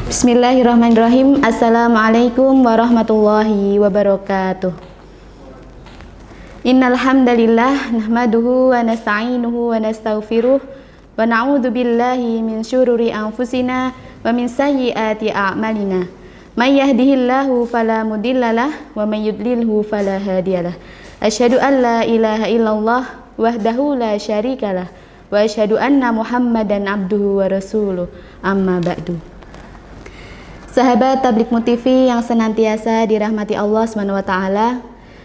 Bismillahirrahmanirrahim. Assalamualaikum warahmatullahi wabarakatuh. Innal hamdalillah nahmaduhu wa nasta'inuhu wa nastaghfiruh wa na'udzu billahi min syururi anfusina wa min sayyiati a'malina. May yahdihillahu fala mudhillalah wa may yudlilhu fala hadiyalah. Asyhadu an la ilaha illallah wahdahu la syarikalah wa asyhadu anna Muhammadan abduhu wa rasuluh. Amma ba'du. Sahabat Tabligh TV yang senantiasa dirahmati Allah SWT,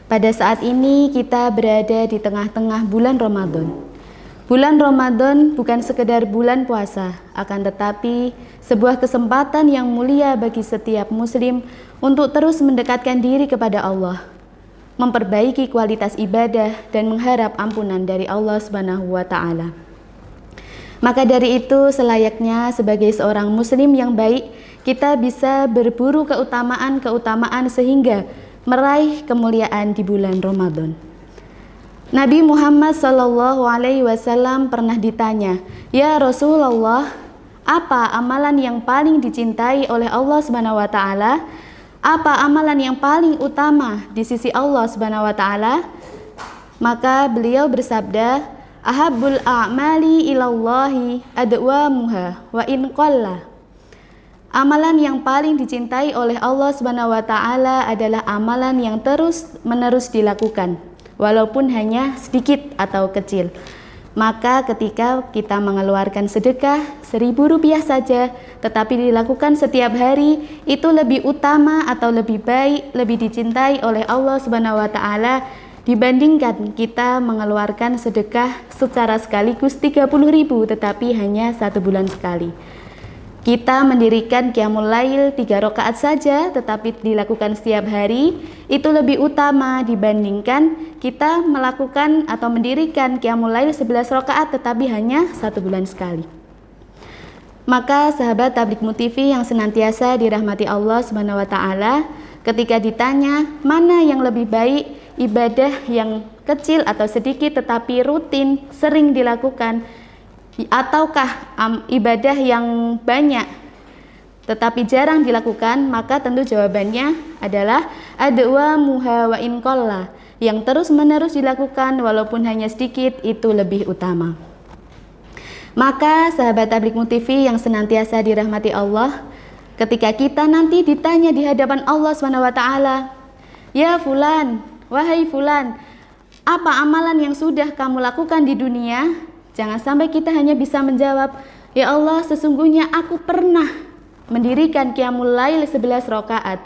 pada saat ini kita berada di tengah-tengah bulan Ramadan. Bulan Ramadan bukan sekedar bulan puasa, akan tetapi sebuah kesempatan yang mulia bagi setiap muslim untuk terus mendekatkan diri kepada Allah, memperbaiki kualitas ibadah dan mengharap ampunan dari Allah SWT. Maka dari itu selayaknya sebagai seorang muslim yang baik, kita bisa berburu keutamaan sehingga meraih kemuliaan di bulan Ramadan. Nabi Muhammad SAW pernah ditanya, "Ya Rasulullah, apa amalan yang paling dicintai oleh Allah SWT? Apa amalan yang paling utama di sisi Allah SWT?" Maka beliau bersabda, "Ahabbul a'mali ilallahi adwamuha wa in qalla." Amalan yang paling dicintai oleh Allah SWT adalah amalan yang terus-menerus dilakukan, walaupun hanya sedikit atau kecil. Maka ketika kita mengeluarkan sedekah Rp1.000 saja, tetapi dilakukan setiap hari, itu lebih utama atau lebih baik, lebih dicintai oleh Allah SWT dibandingkan kita mengeluarkan sedekah secara sekaligus Rp30.000 tetapi hanya 1 bulan sekali. Kita mendirikan qiyamul lail 3 rakaat saja tetapi dilakukan setiap hari, itu lebih utama dibandingkan kita melakukan atau mendirikan qiyamul lail 11 rakaat tetapi hanya 1 bulan sekali. Maka sahabat Tabligh TV yang senantiasa dirahmati Allah SWT, ketika ditanya mana yang lebih baik, ibadah yang kecil atau sedikit tetapi rutin sering dilakukan, ataukah ibadah yang banyak tetapi jarang dilakukan, maka tentu jawabannya adalah adwamuha wa in qalla, yang terus-menerus dilakukan walaupun hanya sedikit itu lebih utama. Maka sahabat Tabligh TV yang senantiasa dirahmati Allah, ketika kita nanti ditanya di hadapan Allah SWT, "Ya fulan, wahai fulan, apa amalan yang sudah kamu lakukan di dunia?" Jangan sampai kita hanya bisa menjawab, "Ya Allah, sesungguhnya aku pernah mendirikan qiyamul lail 11 rakaat.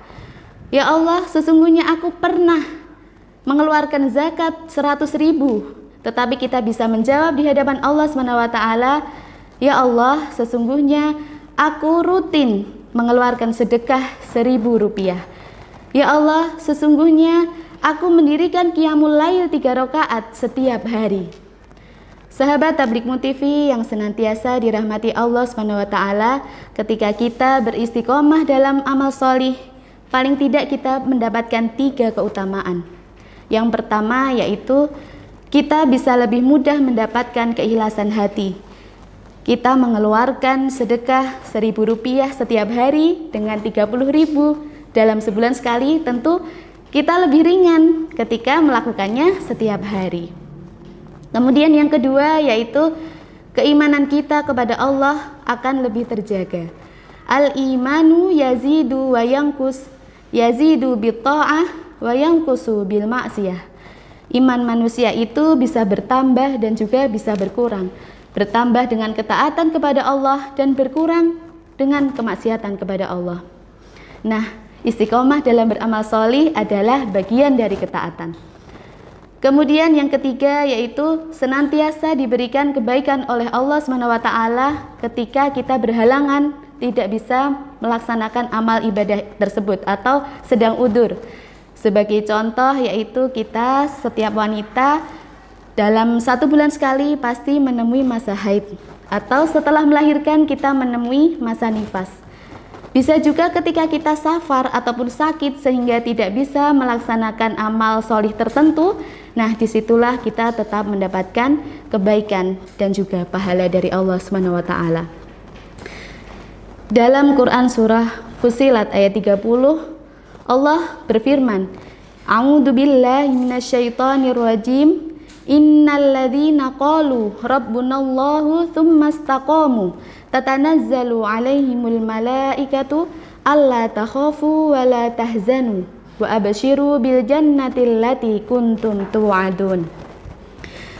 Ya Allah, sesungguhnya aku pernah mengeluarkan zakat 100.000. Tetapi kita bisa menjawab di hadapan Allah SWT, "Ya Allah, sesungguhnya aku rutin mengeluarkan sedekah Rp1.000. Ya Allah, sesungguhnya aku mendirikan qiyamul lail 3 rakaat setiap hari." Sahabat Tabligh TV yang senantiasa dirahmati Allah SWT, ketika kita beristiqomah dalam amal solih, paling tidak kita mendapatkan 3 keutamaan. Yang pertama yaitu kita bisa lebih mudah mendapatkan keikhlasan hati. Kita mengeluarkan sedekah Rp1.000 setiap hari dengan Rp30.000 dalam sebulan sekali, tentu kita lebih ringan ketika melakukannya setiap hari. Kemudian yang kedua yaitu keimanan kita kepada Allah akan lebih terjaga. Al-imanu yazidu wa yanqus, yazidu bit-tha'ah wa yanqusu bil ma'siyah. Iman manusia itu bisa bertambah dan juga bisa berkurang. Bertambah dengan ketaatan kepada Allah dan berkurang dengan kemaksiatan kepada Allah. Nah, istiqomah dalam beramal solih adalah bagian dari ketaatan. Kemudian yang ketiga yaitu senantiasa diberikan kebaikan oleh Allah SWT ketika kita berhalangan tidak bisa melaksanakan amal ibadah tersebut atau sedang udzur. Sebagai contoh yaitu kita setiap wanita dalam 1 bulan sekali pasti menemui masa haid, atau setelah melahirkan kita menemui masa nifas. Bisa juga ketika kita safar ataupun sakit sehingga tidak bisa melaksanakan amal solih tertentu. Nah, disitulah kita tetap mendapatkan kebaikan dan juga pahala dari Allah SWT. Dalam Quran surah Fussilat ayat 30, Allah berfirman, A'udzu billahi minasyaitonir rajim. Innal ladzina qalu rabbunallahu tsumma istaqamu tatanazzalu 'alaihimul malaikatu alla takhafu wa la tahzanu wa abshiru bil jannati allati kuntum tu'adun.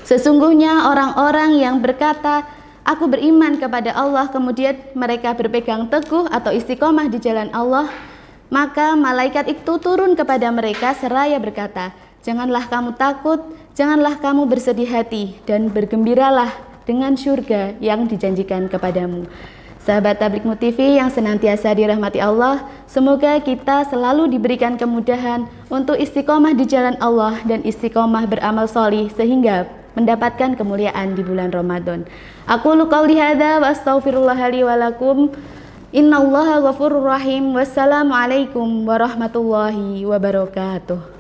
Sesungguhnya orang-orang yang berkata, aku beriman kepada Allah, kemudian mereka berpegang teguh atau istiqomah di jalan Allah, maka malaikat itu turun kepada mereka seraya berkata, janganlah kamu takut, janganlah kamu bersedih hati, dan bergembiralah dengan surga yang dijanjikan kepadamu. Sahabat Tabligh Mut TV yang senantiasa dirahmati Allah, semoga kita selalu diberikan kemudahan untuk istiqomah di jalan Allah dan istiqomah beramal solih sehingga mendapatkan kemuliaan di bulan Ramadan. Aqulu qouli hadza wa astaghfirullah li wa lakum. Innallaha ghafurur rahim. Wassalamualaikum warahmatullahi wabarakatuh.